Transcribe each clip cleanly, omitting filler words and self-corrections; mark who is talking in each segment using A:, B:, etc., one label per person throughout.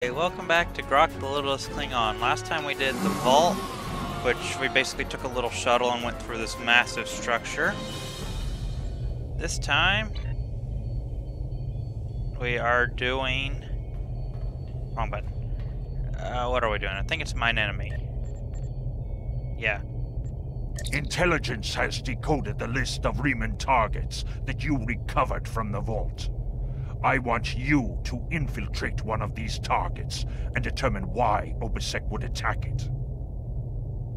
A: Hey, welcome back to Graak, the Littlest Klingon. Last time we did the vault, which we basically took a little shuttle and went through this massive structure. This time, we are doing... Wrong button. What are we doing? I think it's Mine Enemy. Yeah.
B: Intelligence has decoded the list of Remans targets that you recovered from the vault. I want you to infiltrate one of these targets and determine why Obisek would attack it.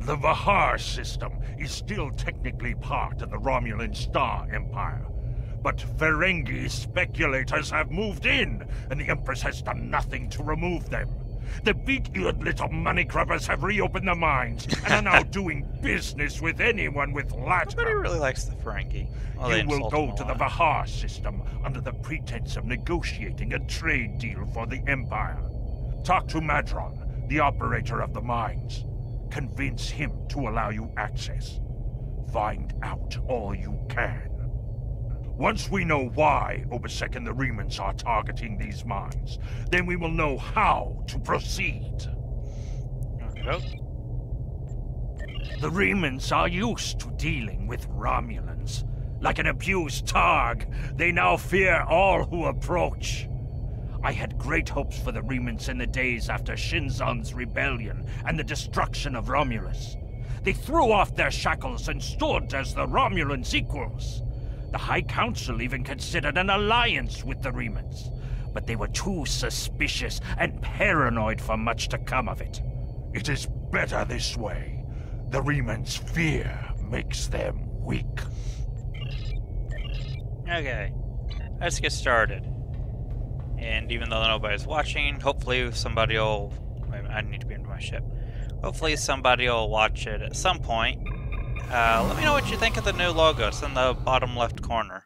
B: The Hfihar system is still technically part of the Romulan Star Empire, but Ferengi speculators have moved in, and the Empress has done nothing to remove them. The big-eared little money grubbers have reopened the mines and are now doing business with anyone with Latin.
A: Nobody really likes the Ferengi. Well,
B: You will go to the Hfihar system under the pretense of negotiating a trade deal for the Empire. Talk to Madron, the operator of the mines. Convince him to allow you access. Find out all you can. Once we know why Obisek and the Remans are targeting these mines, then we will know how to proceed.
A: Okay.
B: The Remans are used to dealing with Romulans. Like an abused targ, they now fear all who approach. I had great hopes for the Remans in the days after Shinzon's rebellion and the destruction of Romulus. They threw off their shackles and stood as the Romulans' equals. The High Council even considered an alliance with the Remans, but they were too suspicious and paranoid for much to come of it. It is better this way. The Remans' fear makes them weak.
A: Okay, let's get started. And even though nobody's watching, hopefully somebody will... Wait, I need to be into my ship. Hopefully somebody will watch it at some point. Let me know what you think of the new logo. It's in the bottom left corner.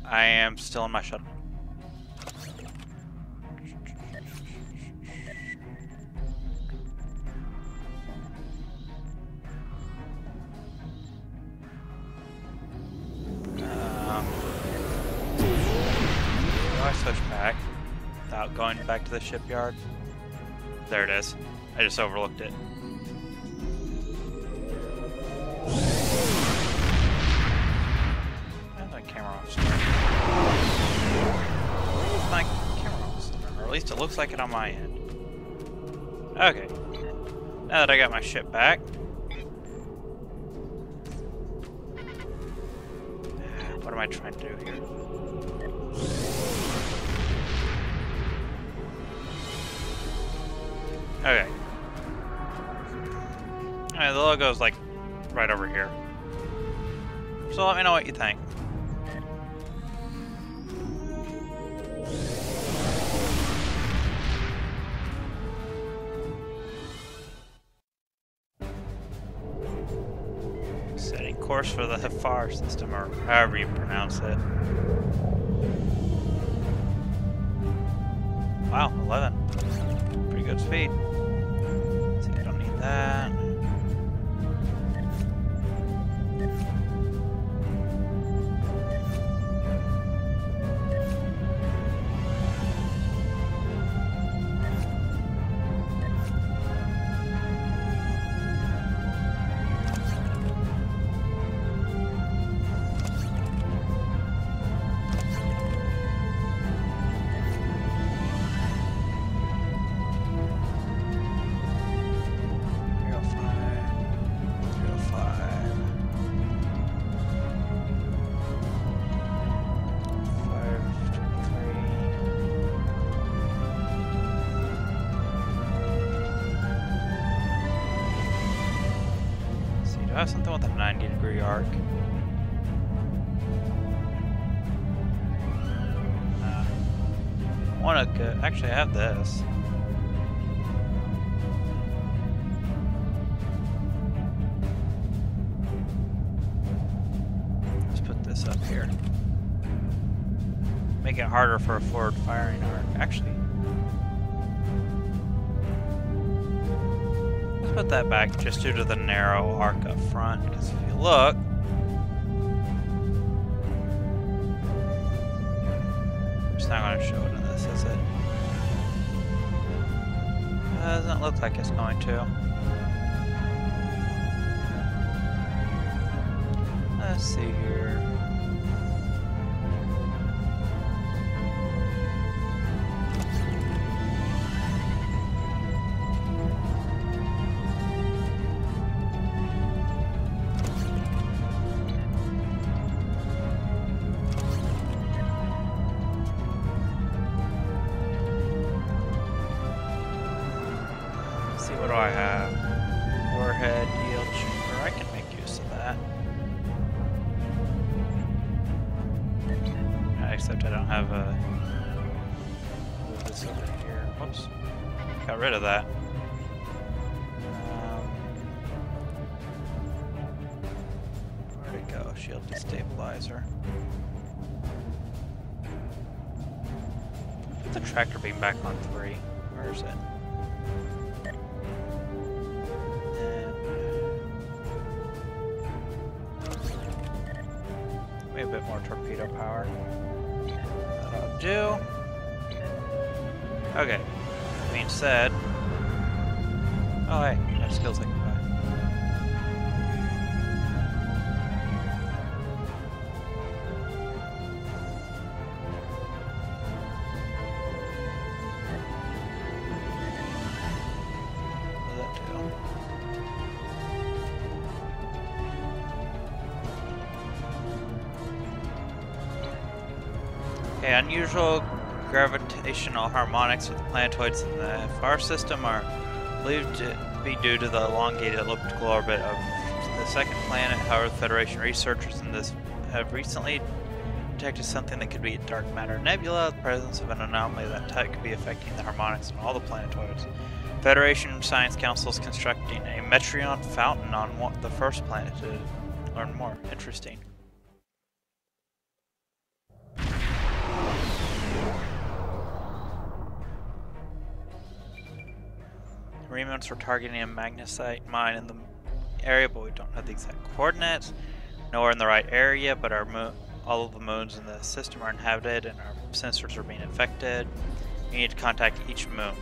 A: I am still in my shuttle. Do I switch back without going back to the shipyard? There it is. I just overlooked it. And my camera off start. Where is my camera off start? Or at least it looks like it on my end. Okay. Now that I got my ship back. What am I trying to do here? Okay. Alright, the logo's like right over here. So let me know what you think. Setting course for the Hfihar system, or however you pronounce it. Wow, 11. Pretty good speed. See, I don't need that. I have something with a 90-degree arc. Wanna go? Actually, I have this. Let's put this up here. Make it harder for a forward firing arc. Actually, put that back just due to the narrow arc up front, because if you look, It's not going to show it in this, is it? Doesn't look like it's going to. Let's see here. What do I have? Warhead, yield chamber. I can make use of that. Except I don't have a... Move this over here. Whoops. Got rid of that. Where'd it go? Shield destabilizer. Put the tractor beam back on 3. Where is it? A bit more torpedo power. That'll do. Okay. That being said. Oh hey, that skills like goodbye. What does that do? Okay, unusual gravitational harmonics with the planetoids in the Hfihar system are believed to be due to the elongated elliptical orbit of the second planet. However, Federation researchers in this have recently detected something that could be a dark matter nebula, the presence of an anomaly of that type could be affecting the harmonics on all the planetoids. Federation Science Council is constructing a Metreon fountain on the first planet to learn more. Interesting. Remans were targeting a magnesite mine in the area, but we don't have the exact coordinates. Nowhere in the right area, but all of the moons in the system are inhabited and our sensors are being affected. We need to contact each moon.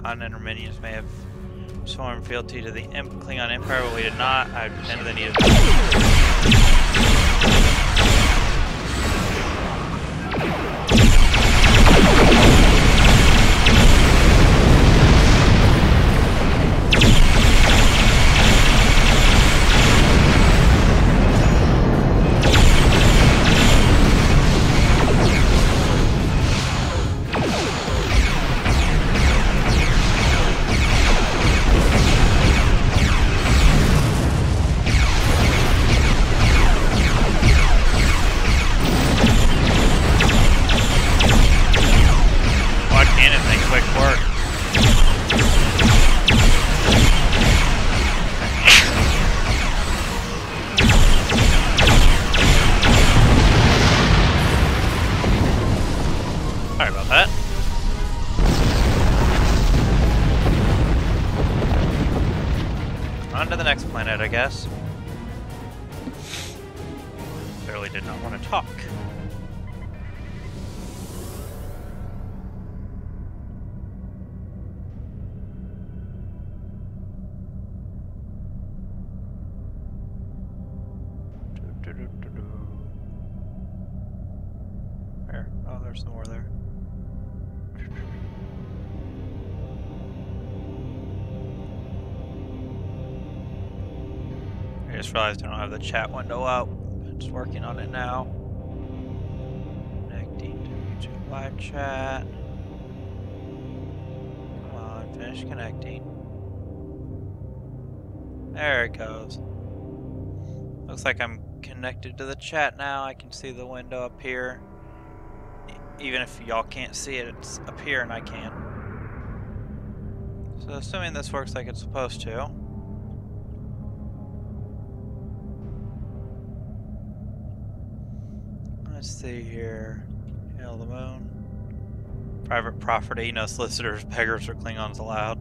A: On Interminions may have sworn fealty to the Klingon Empire, but we did not. I pretended they needed to the next planet, I guess. Clearly did not want to talk. Where? Oh, there's more there. I just realized I don't have the chat window out. I'm just working on it now. Connecting to YouTube live chat. Come on, finish connecting. There it goes. Looks like I'm connected to the chat now. I can see the window up here. Even if y'all can't see it, it's up here and I can. So assuming this works like it's supposed to. Let's see here. Hail the moon. Private property, no solicitors, beggars, or Klingons allowed.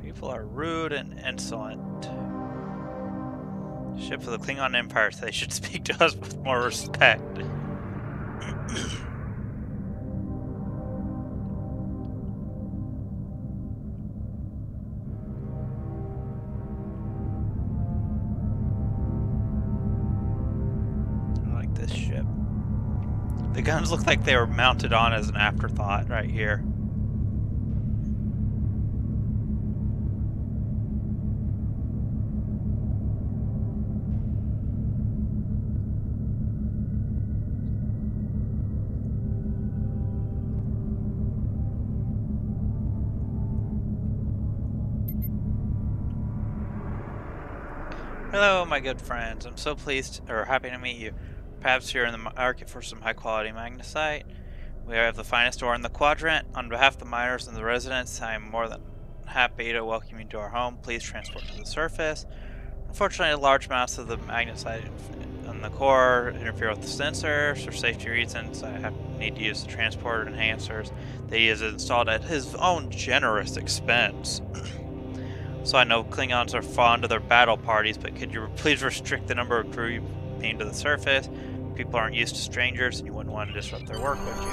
A: People are rude and insolent. Ship of the Klingon Empire, so they should speak to us with more respect. I like this ship. The guns look like they were mounted on as an afterthought right here. Hello, my good friends. I'm so pleased or happy to meet you. Perhaps you're in the market for some high-quality magnesite. We have the finest ore in the quadrant. On behalf of the miners and the residents, I am more than happy to welcome you to our home. Please transport to the surface. Unfortunately, large amounts of the magnesite in the core interfere with the sensors. For safety reasons, I need to use the transporter enhancers that he has installed at his own generous expense. So I know Klingons are fond of their battle parties, but could you please restrict the number of crew you bring to the surface? People aren't used to strangers, and you wouldn't want to disrupt their work, would you?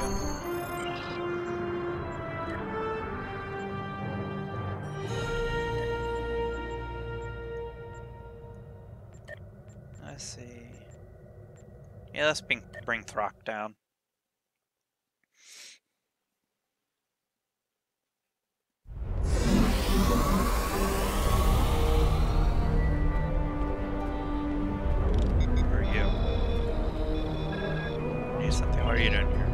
A: Let's see. Yeah, let's bring Throck down. Something. What are you doing here?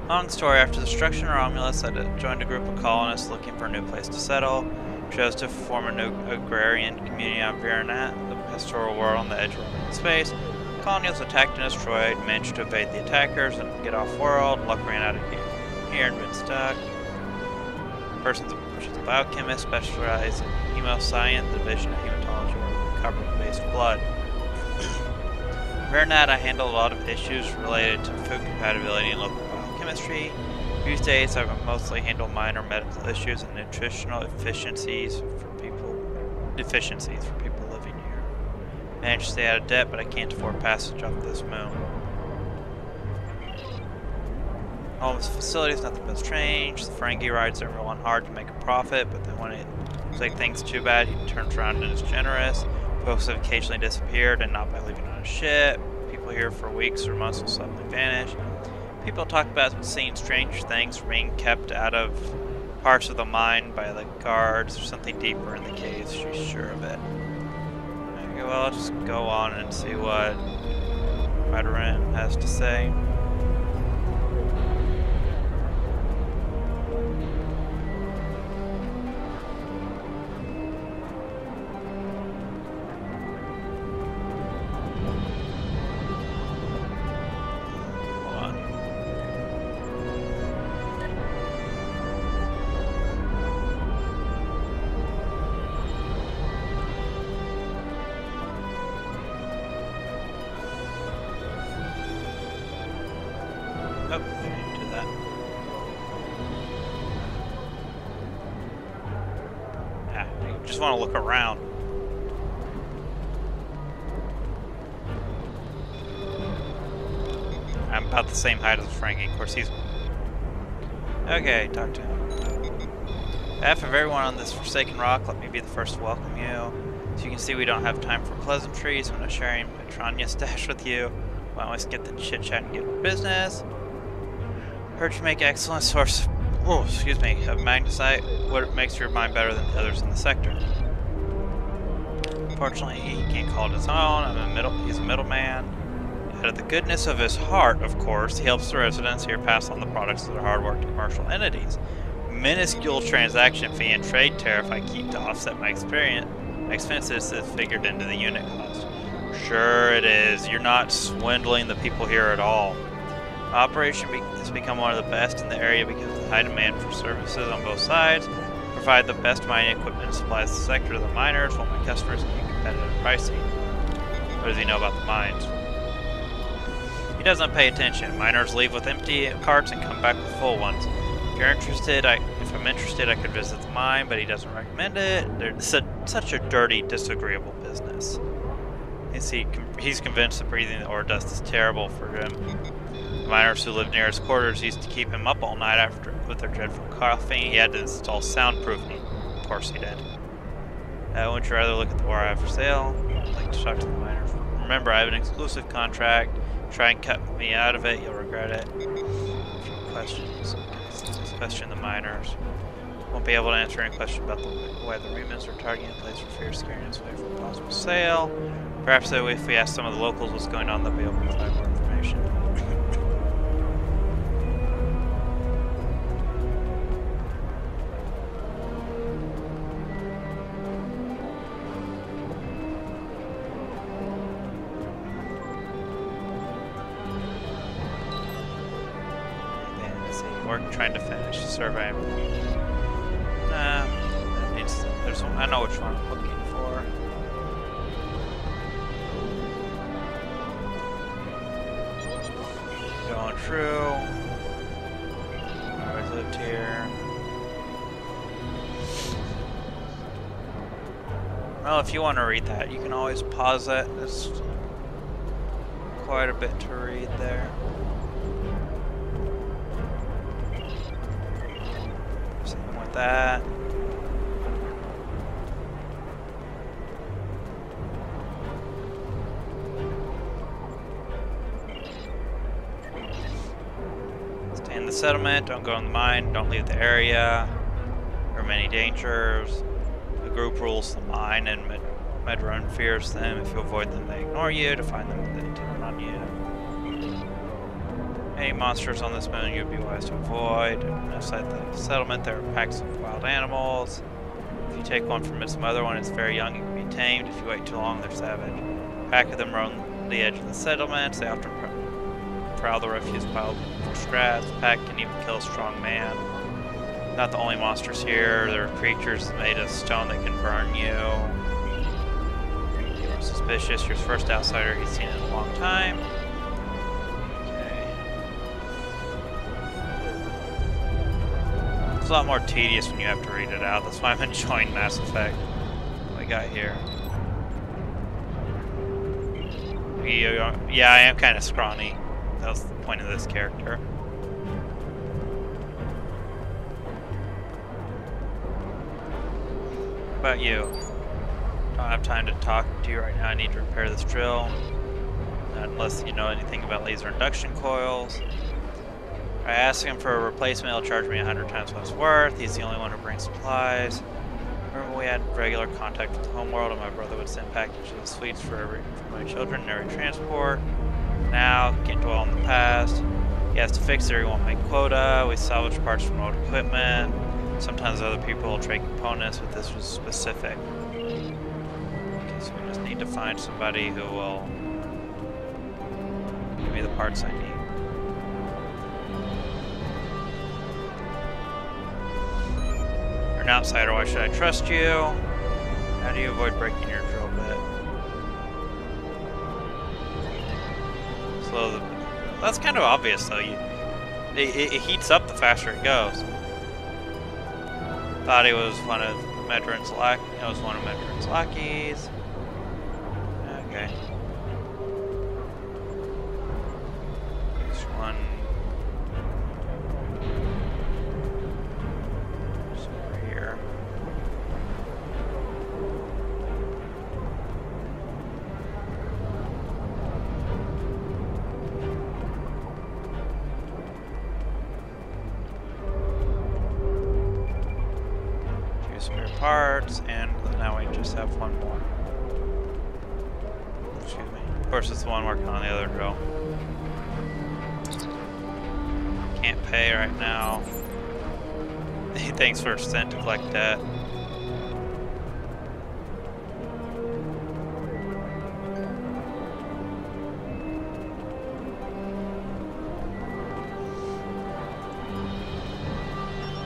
A: Long story. After the destruction of Romulus, I joined a group of colonists looking for a new place to settle. Chose to form a new agrarian community on Virenat, the pastoral world on the edge of Roman space. The colony was attacked and destroyed. Managed to evade the attackers and get off world. Luck ran out of here and been stuck. Person's a biochemist specialized in hemoscience, the division of hematology, where copper-based blood. Virenat, I handle a lot of issues related to food compatibility and local biochemistry. These days, I mostly handle minor medical issues and nutritional deficiencies for people living here. Managed to stay out of debt, but I can't afford passage off this moon. All this facilities, nothing but strange. The Ferengi rides everyone hard to make a profit, but then when it looks like things too bad, he turns around and is generous. Folks have occasionally disappeared, and not by leaving on a ship. People here for weeks or months will suddenly vanish. People talk about seeing strange things being kept out of parts of the mine by the guards or something deeper in the caves. She's sure of it. Okay, well, I'll just go on and see what Veteran has to say. Oh, I didn't do that. Yeah, I just want to look around. I'm about the same height as Frankie. Of course, he's... Okay, talk to him. On behalf of everyone on this forsaken rock, let me be the first to welcome you. As you can see, we don't have time for pleasantries. I'm not sharing my Tranya stash with you. Why don't we skip the chit-chat and get to business? Heard you make excellent source of magnesite. What makes your mine better than the others in the sector? Fortunately, he can't call it his own. He's a middleman. Out of the goodness of his heart, of course, he helps the residents here pass on the products to their hard-worked commercial entities. Minuscule transaction fee and trade tariff I keep to offset my expenses is figured into the unit cost. Sure it is. You're not swindling the people here at all. Has become one of the best in the area because of the high demand for services on both sides. Provide the best mining equipment and supplies the sector to the miners, while my customers keep competitive pricing. What does he know about the mines? He doesn't pay attention. Miners leave with empty carts and come back with full ones. If you're interested, if I'm interested, I could visit the mine, but he doesn't recommend it. It's such a dirty, disagreeable business. He's convinced that breathing the ore dust is terrible for him. The miners who lived near his quarters used to keep him up all night with their dreadful coughing. He had to install soundproofing. Of course he did. Wouldn't you rather look at the ore I have for sale? I'd like to talk to the miners. Remember, I have an exclusive contract. Try and cut me out of it, you'll regret it. A few questions. Question the miners. Won't be able to answer any question about why the Remans are targeting a place for fear of scaring us away from a possible sale. Perhaps though, if we ask some of the locals what's going on, they'll be able to provide more information. We're trying to finish the survey. That needs. There's one. I know which one I'm looking for. Going through. I lived here. Well, if you want to read that, you can always pause it. There's quite a bit to read there. Same with that. Stay in the settlement, don't go in the mine, don't leave the area. There are many dangers. The group rules the mine and Medrun fears them. If you avoid them, they ignore you. To find them, they turn on you. Any monsters on this moon you'd be wise to avoid. Outside the settlement, there are packs of wild animals. If you take one from its mother when it's very young, it can be tamed. If you wait too long, they're savage. A pack of them roam the edge of the settlements. They often prowl the refuse pile for scraps. The pack can even kill a strong man. Not the only monsters here. There are creatures made of stone that can burn you. You're suspicious. You're the first outsider he's seen in a long time. Okay. It's a lot more tedious when you have to read it out. That's why I'm enjoying Mass Effect. What we got here? Yeah, I am kind of scrawny. That was the point of this character. About you? Don't have time to talk to you right now. I need to repair this drill. Unless you know anything about laser induction coils. I asked him for a replacement. He'll charge me 100 times what it's worth. He's the only one who brings supplies. Remember we had regular contact with the homeworld, and my brother would send packages of sweets for my children in every transport. Now, can't dwell on the past. He has to fix it or he won't make quota. We salvage parts from old equipment. Sometimes other people will trade components, but this was specific. Okay, so we just need to find somebody who will give me the parts I need. You're an outsider, why should I trust you? How do you avoid breaking your drill bit? Slow the... That's kind of obvious though. It heats up the faster it goes. Thought he was one of Medrun's lackeys. Okay. Next one. It's over here. Spare parts, and now we just have one more. Excuse me. Of course, it's the one working on the other drill. Can't pay right now. Thanks for sent to collect debt.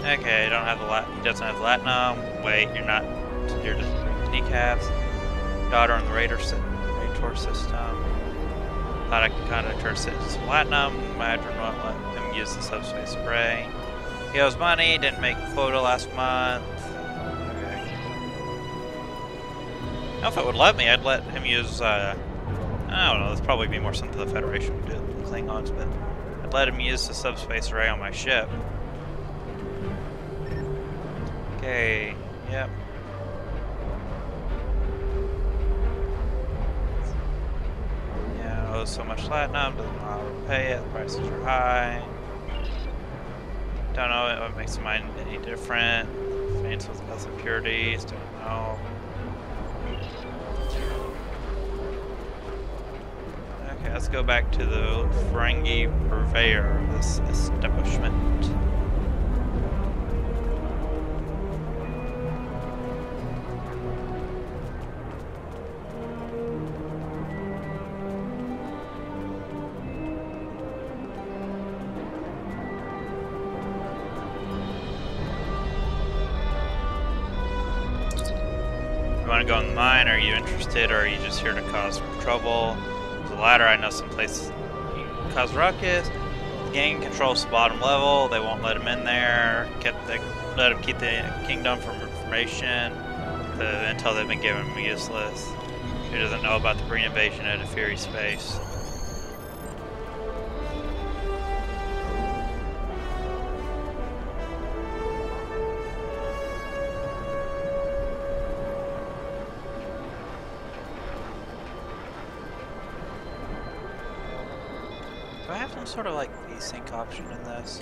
A: Okay, I don't have the he doesn't have the latinum. Wait, you're just kneecaps. Daughter on the radar system. Thought I could contact her some latinum. Imagine won't let him use the subspace array. He owes money, didn't make quota last month. Okay. Now if it would let me, I'd let him use, I don't know, there'd probably be more something the Federation would do than Klingons, but I'd let him use the subspace array on my ship. Okay, yep. Yeah, owes so much latinum, doesn't know how to repay it, the prices are high. Don't know what makes mine any different. Faints with less impurities, don't know. Okay, let's go back to the Ferengi purveyor of this establishment. You want to go in the mine? Are you interested, or are you just here to cause trouble? The latter, I know some places you can cause ruckus. The gang controls the bottom level. They won't let him in there. They let him keep the kingdom from information. The intel they've been giving him useless. He doesn't know about the green invasion at Hfihar space. Do I have some sort of like VSync option in this?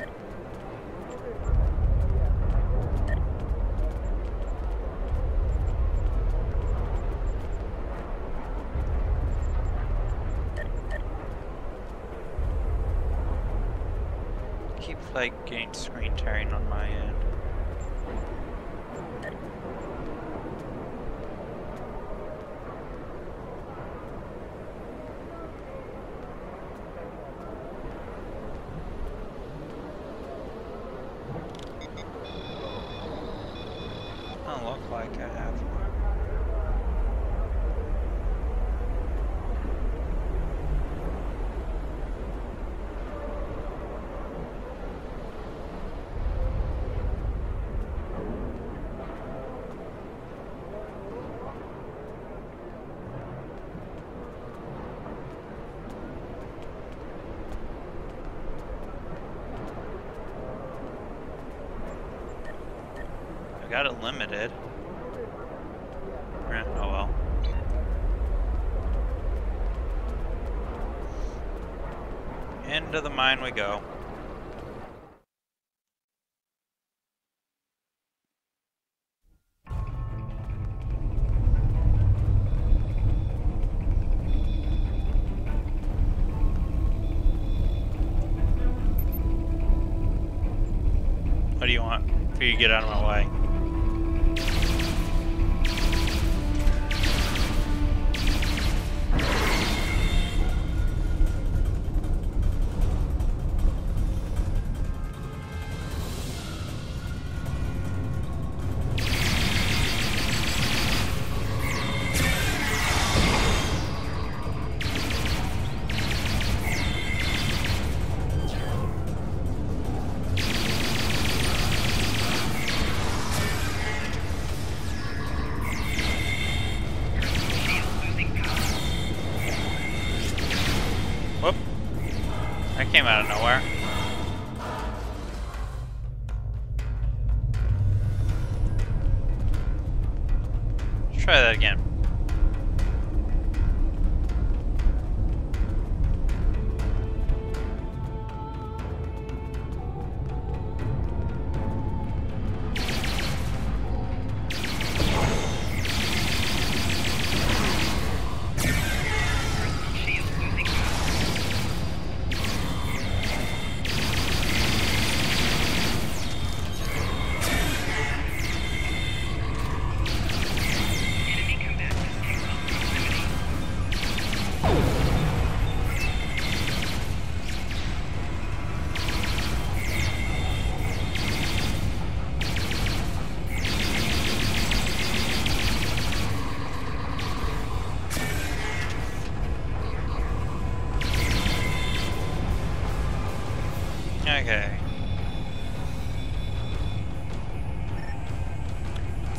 A: Keep like getting screen tearing on my end. Doesn't look like I have one. I got it limited. Oh well. Into the mine we go. What do you want? For you to get out of my way. Whoop. That came out of nowhere. Let's try that again.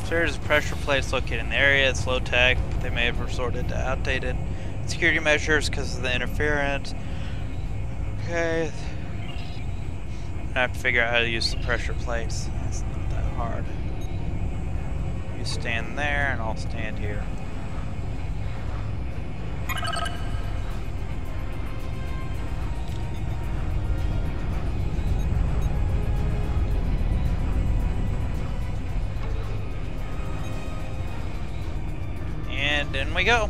A: Series of pressure plates located in the area. It's low tech, but they may have resorted to outdated security measures because of the interference. Okay. I have to figure out how to use the pressure plates. It's not that hard. You stand there and I'll stand here. And in we go.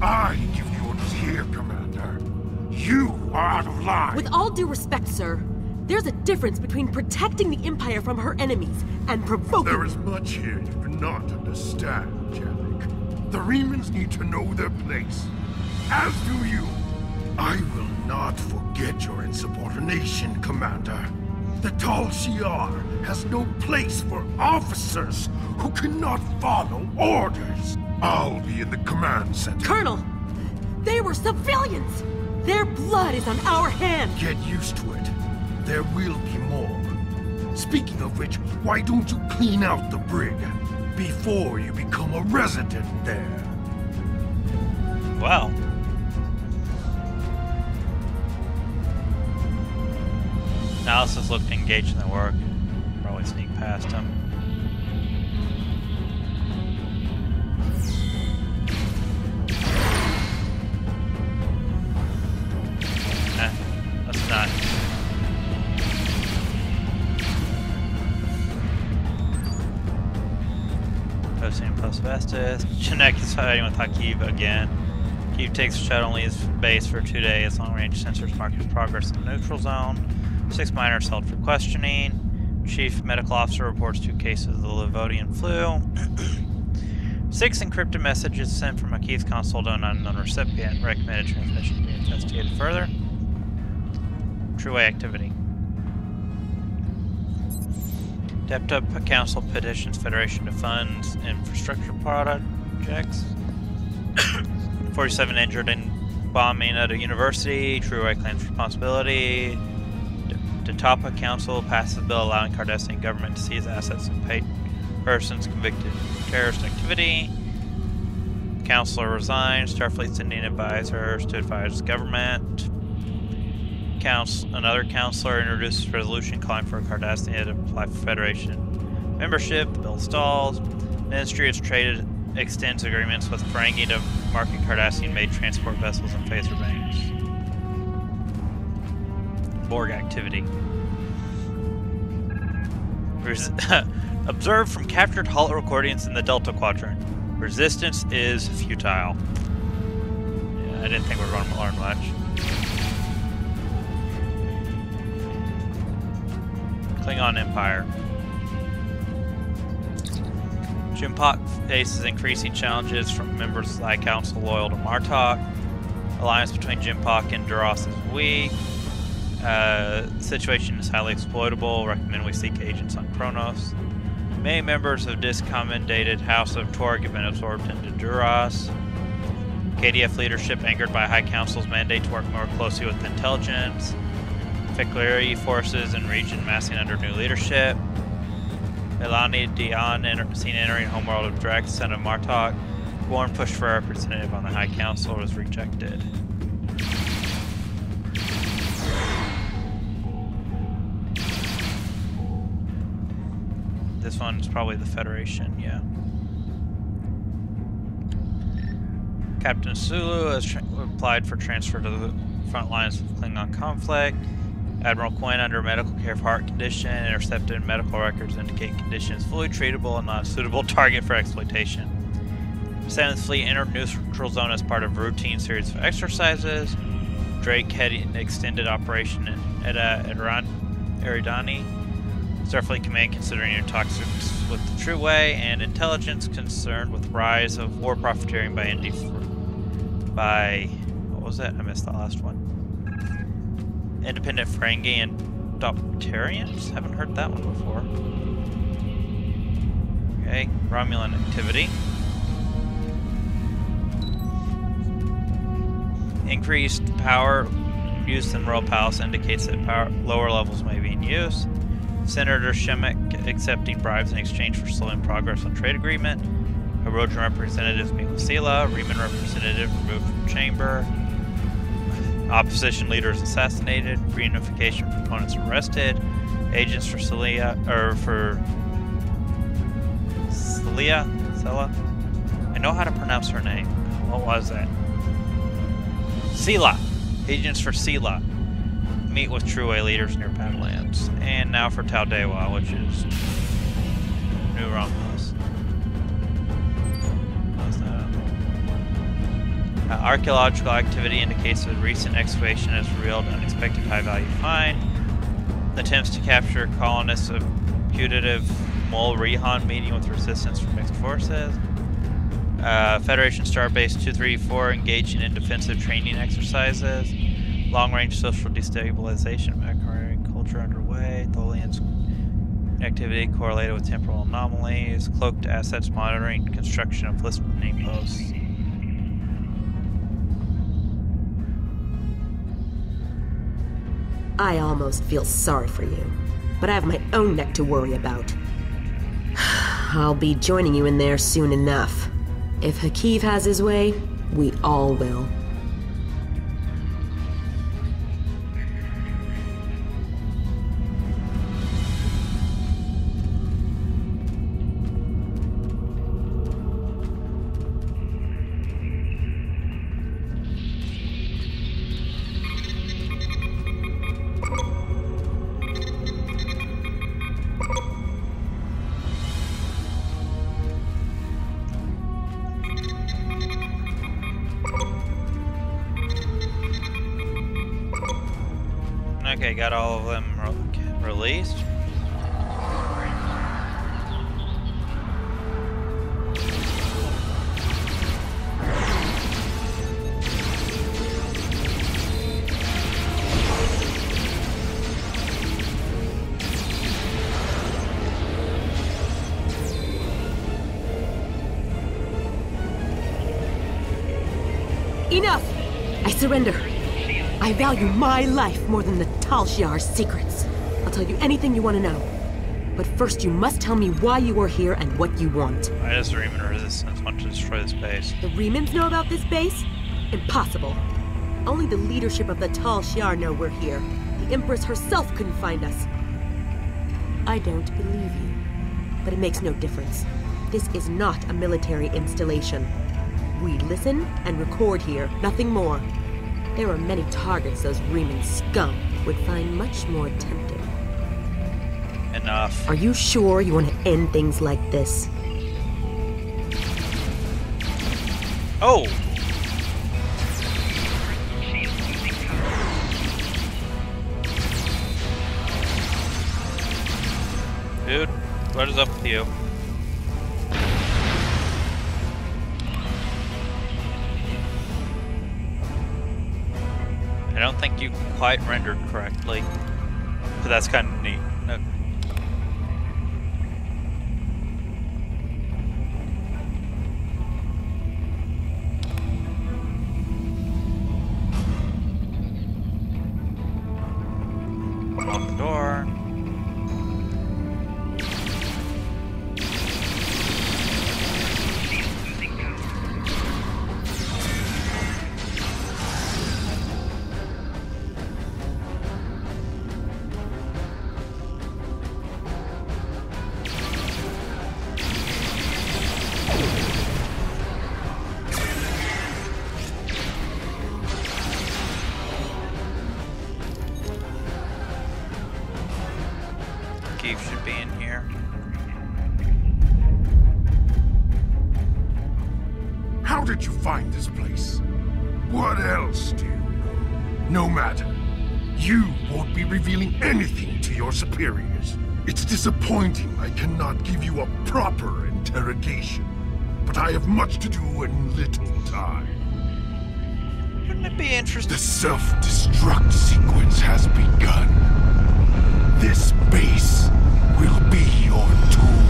C: I give you orders here, Commander. You are out of line.
D: With all due respect, sir, there's a difference between protecting the Empire from her enemies and provoking...
C: There is much here you do not understand, Jarek. The Remans need to know their place. As do you. I will not forget your insubordination, Commander. The Tal Shiar has no place for officers who cannot follow orders. I'll be in the command center.
D: Colonel, they were civilians! Their blood is on our hands!
C: Get used to it. There will be more. Speaking of which, why don't you clean out the brig before you become a resident there?
A: Wow. Alice looked engaged in the work. Probably sneak past him. That's not. Posting post Vestas. Janek is fighting with Hakiv again. Hakiv takes the shuttle and leaves base for 2 days. Long-range sensors mark his progress in the neutral zone. 6 miners held for questioning. Chief Medical Officer reports 2 cases of the Livodian flu. 6 encrypted messages sent from Hakiv's console to an unknown recipient. Recommended transmission be investigated further. True-way activity. Depta Council petitions Federation to fund infrastructure projects. 47 injured in bombing at a university. True-way claims responsibility. Depta Council passes a bill allowing Cardassian government to seize assets and pay persons convicted of terrorist activity. Counselor resigns. Starfleet sending advisors to advise government. Another counselor introduces a resolution calling for Cardassian to apply for Federation membership. The bill stalls. Ministry of Trade extends agreements with Ferengi to market Cardassian-made transport vessels and phaser banks. Borg activity. Observed from captured holo recordings in the Delta Quadrant. Resistance is futile. Yeah, I didn't think we were going to learn much. Klingon Empire. Jimpak faces increasing challenges from members of the High Council loyal to Martok. Alliance between Jimpak and Duras is weak. The situation is highly exploitable. Recommend we seek agents on Kronos. Many members of discommendated House of Torg have been absorbed into Duras. KDF leadership angered by High Council's mandate to work more closely with intelligence. Fekleri forces in region massing under new leadership. Elani Dion seen entering homeworld of Drax, son of Martok. Gorn pushed for a representative on the High Council was rejected. This one's probably the Federation, yeah. Captain Sulu has applied for transfer to the front lines of Klingon conflict. Admiral Quinn, under medical care of heart condition, intercepted medical records indicate condition is fully treatable and not a suitable target for exploitation. 7th Fleet entered neutral zone as part of a routine series of exercises. Drake had an extended operation at Eridani. Starfleet Command considering your talks with the True Way, and intelligence concerned with rise of war profiteering by what was that? I missed the last one. Independent Ferengi and Dopterians? Haven't heard that one before. Okay, Romulan activity. Increased power used in the Royal Palace indicates that lower levels may be in use. Senator Shemek accepting bribes in exchange for slowing progress on trade agreement. Herodian representatives meet with Sela. Reman representative removed from chamber. Opposition leaders assassinated. Reunification proponents arrested. Agents for Sela. I know how to pronounce her name. What was that? Sela. Agents for Sela meet with True leaders near Badlands. And now for Taldewa, which is New Romulus. Archaeological activity indicates that recent excavation has revealed an unexpected high-value find. Attempts to capture colonists of putative Mol Rihan meeting with resistance from mixed forces. Federation Starbase 234 engaging in defensive training exercises. Long-range social destabilization of Macquarie culture underway. Tholian's activity correlated with temporal anomalies. Cloaked assets monitoring construction of listening posts.
D: I almost feel sorry for you, but I have my own neck to worry about. I'll be joining you in there soon enough. If Hakeev has his way, we all will.
A: Okay, got all of them released.
D: Enough! I surrender. I value my life more than the Tal Shiar's secrets. I'll tell you anything you want to know. But first you must tell me why you are here and what you want.
A: I just Reman resistance want to destroy this base.
D: The Remans know about this base? Impossible. Only the leadership of the Tal Shiar know we're here. The Empress herself couldn't find us. I don't believe you. But it makes no difference. This is not a military installation. We listen and record here, nothing more. There are many targets those Reman scum would find much more tempting.
A: Enough.
D: Are you sure you want to end things like this?
A: Oh! Dude, what is up with you? I don't think you quite rendered correctly, but that's kind of neat. Okay. Lock the door. Should be in here.
C: How did you find this place? What else do you know? No matter. You won't be revealing anything to your superiors. It's disappointing I cannot give you a proper interrogation. But I have much to do and little time.
A: Wouldn't it be interesting?
C: The self-destruct sequence has begun. This base will be your tomb.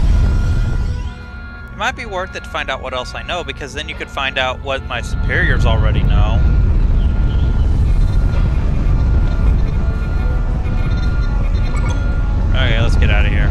A: It might be worth it to find out what else I know, because then you could find out what my superiors already know. get out of here.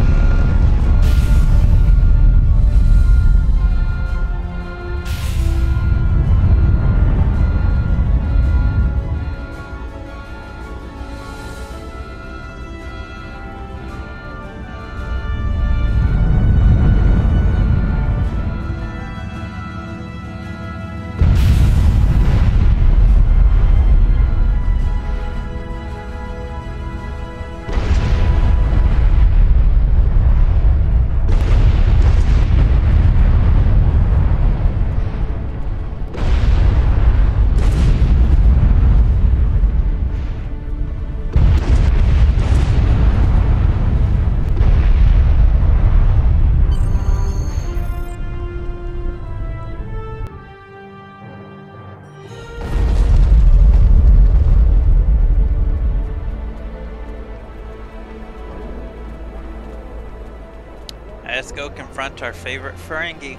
A: Let's go confront our favorite Ferengi.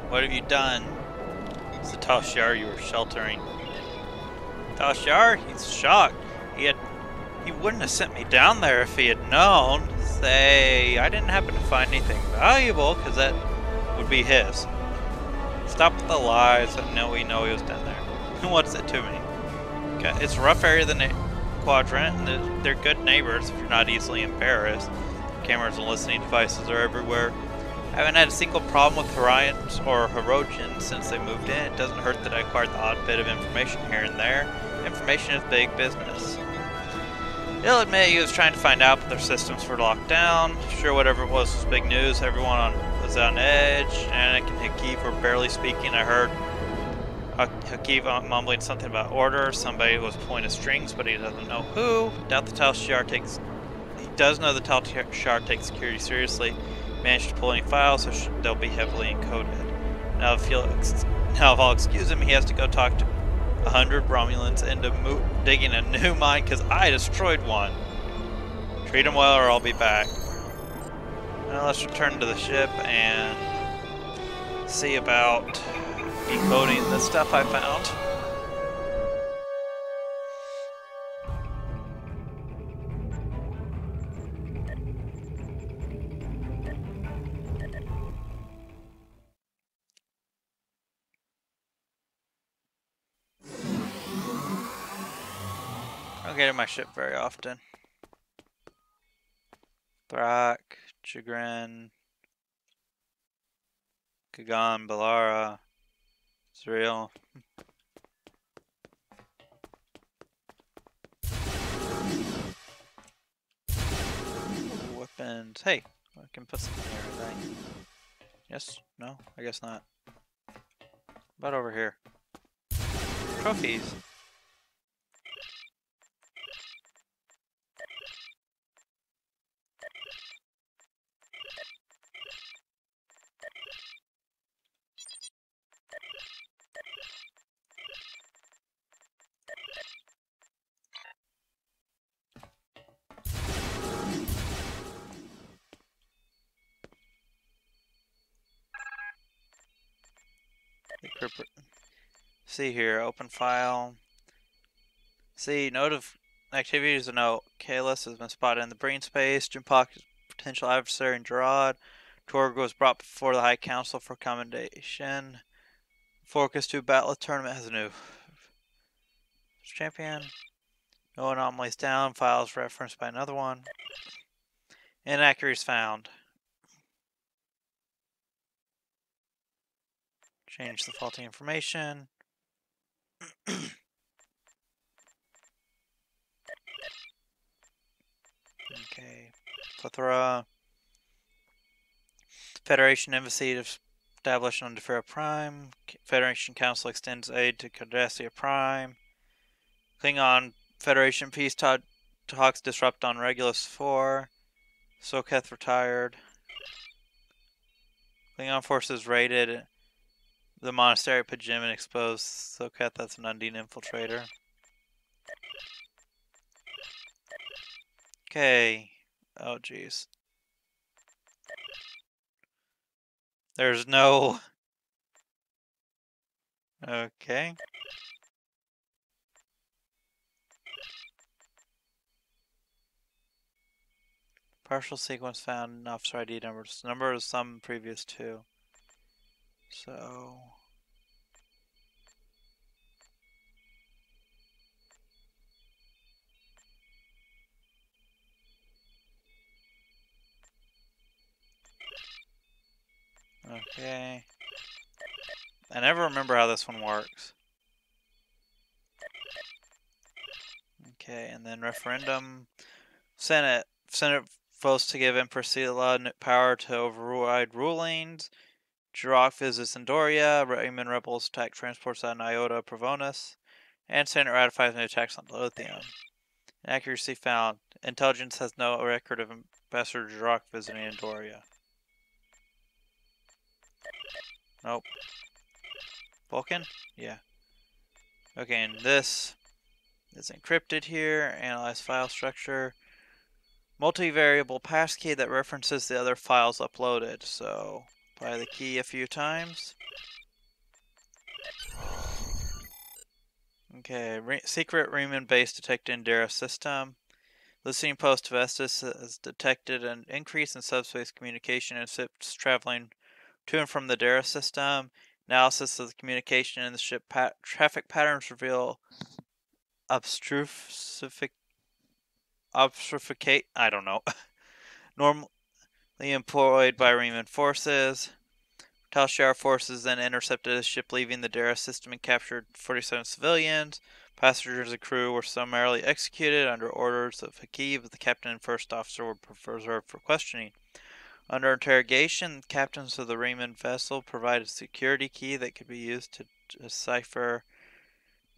A: What have you done? It's the Tal Shiar you were sheltering. Tal Shiar? He's shocked. He wouldn't have sent me down there if he had known. Say, I didn't happen to find anything valuable, because that would be his. Stop with the lies. We know he was down there. What's it to me? Okay, it's a rough area of the quadrant, and they're good neighbors if you're not easily embarrassed. Cameras and listening devices are everywhere. I haven't had a single problem with Horians or Herodians since they moved in. It doesn't hurt that I acquired the odd bit of information here and there. Information is big business. He'll admit he was trying to find out, but their systems were locked down. Sure, whatever it was big news. Everyone was on edge. Nanik and Hfihar were barely speaking. I heard Hfihar mumbling something about order. Somebody was pulling his strings, but he doesn't know who. Doubt the Tal Shiar takes... He does know the Tal Shiar takes security seriously. Managed to pull any files, so they'll be heavily encoded. Now if I'll excuse him, he has to go talk to 100 Romulans into digging a new mine because I destroyed one. Treat him well or I'll be back. Now let's return to the ship and see about decoding the stuff I found. I don't get in my ship very often. Graak, Chagrin, Kagan, Balara, Israel. Weapons. Hey, I can put something here, I think. Yes? No? I guess not. About over here. Trophies. See here, open file. See, note of activities of note. Kalis has been spotted in the brain space. Jimpak is potential adversary in Gerard. Torg was brought before the High Council for commendation. Focus to battle tournament has a new champion. No anomalies down. Files referenced by another one. Inaccuracies found. Change the faulty information. Okay. Plethora. Federation embassy established on Hfihar Prime. Federation Council extends aid to Cardassia Prime. Klingon Federation peace talks disrupt on Regulus 4. Soketh retired. Klingon forces raided the monastery at Pajim and exposed Soketh. That's an Undine infiltrator. Okay. Oh, jeez. There's no... Okay. Partial sequence found in officer ID numbers. Number is some previous to. So... Okay. I never remember how this one works. Okay, and then referendum. Senate votes to give Empress Sela power to override rulings. Graak visits Andoria. Raymond rebels attack transports on Iota Provonus. And Senate ratifies new attacks on Lithium. Inaccuracy found. Intelligence has no record of Ambassador Graak visiting Andoria. Nope. Vulcan? Yeah. Okay, and this is encrypted here. Analyze file structure. Multivariable passkey that references the other files uploaded. So, apply the key a few times. Okay, secret Reman base detected in Dara system. Listening post Vestas has detected an increase in subspace communication and ships traveling to and from the Dara system. Analysis of the communication in the ship traffic patterns reveal obfuscate, I don't know, normally employed by Reman forces. Tal Shiar forces then intercepted a ship leaving the Dara system and captured 47 civilians. Passengers and crew were summarily executed under orders of Hfihar, but the captain and first officer were preserved for questioning. Under interrogation, captains of the Reman vessel provided a security key that could be used to decipher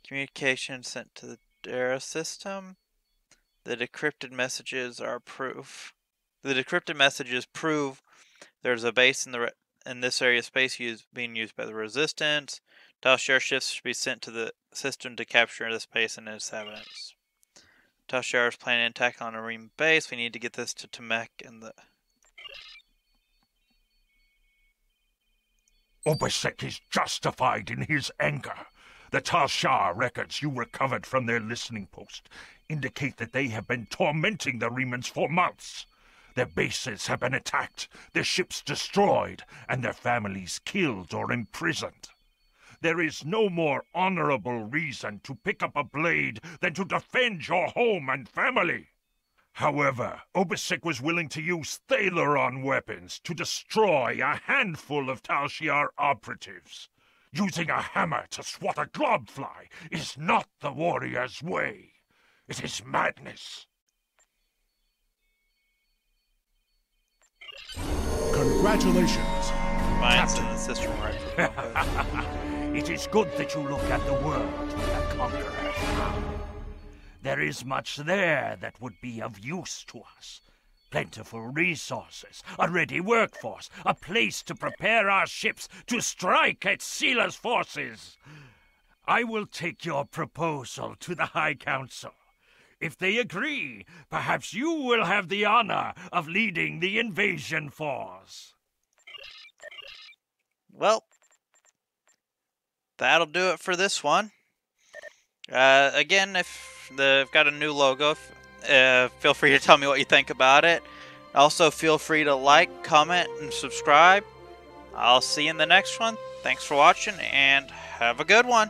A: communication sent to the Dara system. The decrypted messages are proof. The decrypted messages prove there's a base in this area of space being used by the Resistance. Tal Shiar ships should be sent to the system to capture this base and its evidence. Tal Shiar is planning an attack on a Reman base. We need to get this to Tamek and the...
B: Obisek is justified in his anger. The Tal Shiar records you recovered from their listening post indicate that they have been tormenting the Remans for months. Their bases have been attacked, their ships destroyed, and their families killed or imprisoned. There is no more honorable reason to pick up a blade than to defend your home and family. However, Obisek was willing to use Thaleron weapons to destroy a handful of Tal Shiar operatives. Using a hammer to swat a globfly is not the warrior's way. It is madness.
C: Congratulations.
A: Mine's in the system right.
B: It is good that you look at the world with a conqueror's eye. There is much there that would be of use to us. Plentiful resources, a ready workforce, a place to prepare our ships to strike at Sela's forces. I will take your proposal to the High Council. If they agree, perhaps you will have the honor of leading the invasion force.
A: Well, that'll do it for this one. Again, if they've got a new logo, feel free to tell me what you think about it. Also, feel free to like, comment, and subscribe. I'll see you in the next one. Thanks for watching, and have a good one.